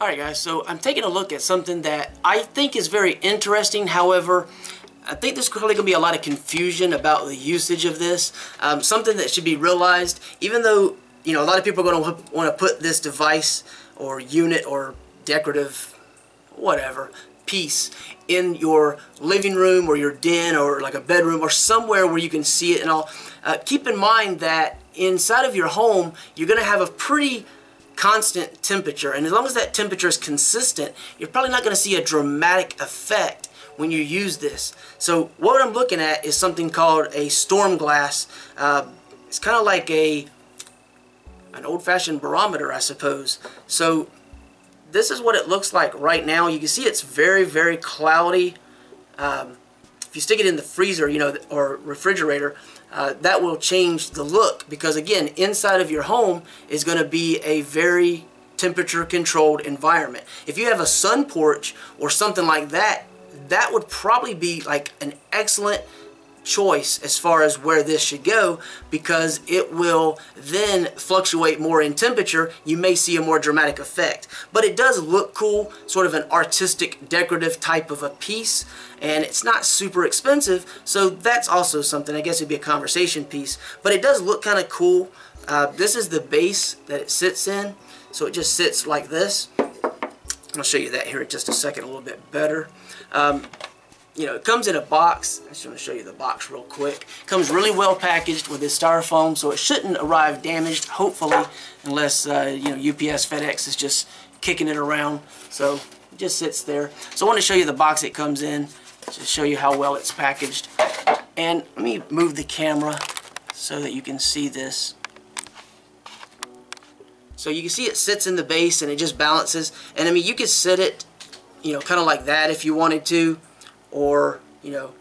Alright guys, so I'm taking a look at something that I think is very interesting. However, I think there's probably going to be a lot of confusion about the usage of this. Something that should be realized, even though, you know, a lot of people are going to want to put this device or unit or decorative, whatever, piece in your living room or your den or like a bedroom or somewhere where you can see it and all. Keep in mind that inside of your home, you're going to have a pretty constant temperature, and as long as that temperature is consistent, you're probably not going to see a dramatic effect when you use this. So what I'm looking at is something called a storm glass. It's kind of like an old-fashioned barometer, I suppose. So this is what it looks like right now. You can see it's very, very cloudy. If you stick it in the freezer, you know, or refrigerator, that will change the look, because again, inside of your home is going to be a very temperature controlled environment. If you have a sun porch or something like that, that would probably be like an excellent choice as far as where this should go, because it will then fluctuate more in temperature. You may see a more dramatic effect, but it does look cool, sort of an artistic decorative type of a piece, and it's not super expensive, so that's also something. I guess it'd be a conversation piece, but it does look kind of cool. This is the base that it sits in, so it just sits like this. I'll show you that here in just a second a little bit better. You know, it comes in a box. I just want to show you the box real quick. It comes really well packaged with this styrofoam, so it shouldn't arrive damaged, hopefully, unless you know, UPS, FedEx is just kicking it around. So it just sits there. So I want to show you the box it comes in, just show you how well it's packaged. And let me move the camera so that you can see this. So you can see it sits in the base and it just balances. And I mean, you could sit it, you know, kind of like that if you wanted to, or, you know,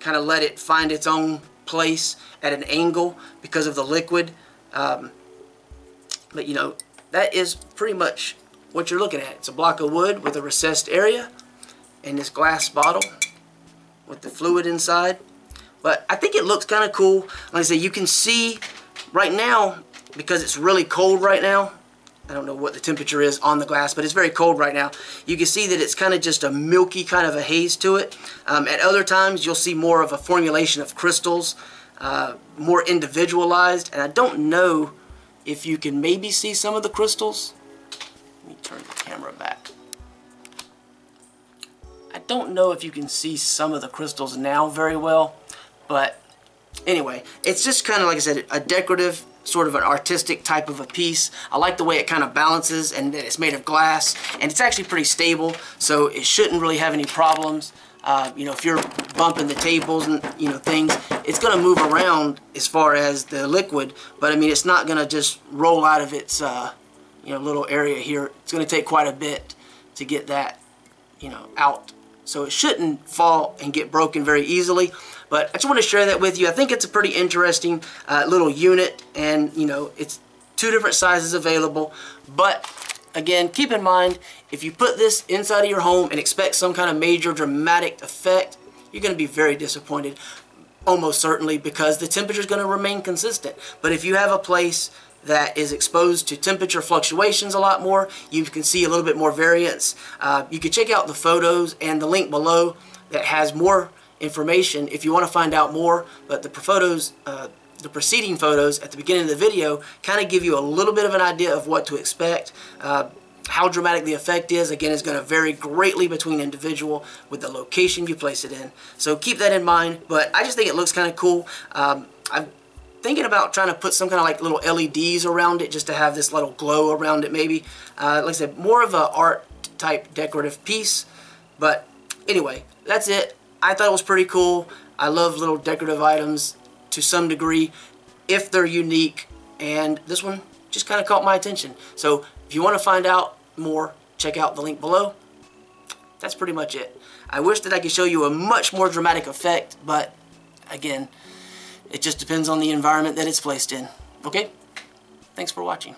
kind of let it find its own place at an angle because of the liquid. But, you know, that is pretty much what you're looking at. It's a block of wood with a recessed area and this glass bottle with the fluid inside. But I think it looks kind of cool. Like I say, you can see right now, because it's really cold right now, I don't know what the temperature is on the glass, but it's very cold right now. You can see that it's kind of just a milky kind of a haze to it. At other times, you'll see more of a formulation of crystals, more individualized. And I don't know if you can maybe see some of the crystals. Let me turn the camera back. I don't know if you can see some of the crystals now very well, but anyway, it's just kind of, like I said, a decorative, sort of an artistic type of a piece. I like the way it kind of balances, and that it's made of glass, and it's actually pretty stable, so it shouldn't really have any problems. You know, if you're bumping the tables and, you know, things, it's going to move around as far as the liquid, but I mean, it's not going to just roll out of its you know, little area here. It's going to take quite a bit to get that, you know, out. So it shouldn't fall and get broken very easily. But I just want to share that with you. I think it's a pretty interesting little unit, and you know, it's 2 different sizes available. But again, keep in mind, if you put this inside of your home and expect some kind of major dramatic effect, you're going to be very disappointed, almost certainly, because the temperature is going to remain consistent. But if you have a place that is exposed to temperature fluctuations a lot more, you can see a little bit more variance. You can check out the photos and the link below that has more information if you want to find out more. But the photos, the preceding photos at the beginning of the video kind of give you a little bit of an idea of what to expect. How dramatic the effect is, again, is going to vary greatly between individual with the location you place it in. So keep that in mind. But I just think it looks kind of cool. I'm thinking about trying to put some kind of like little LEDs around it, just to have this little glow around it maybe. Like I said, more of a art type decorative piece. But anyway, that's it. I thought it was pretty cool. I love little decorative items to some degree if they're unique, and this one just kind of caught my attention. So if you want to find out more, check out the link below. That's pretty much it. I wish that I could show you a much more dramatic effect, but again, it just depends on the environment that it's placed in. Okay? Thanks for watching.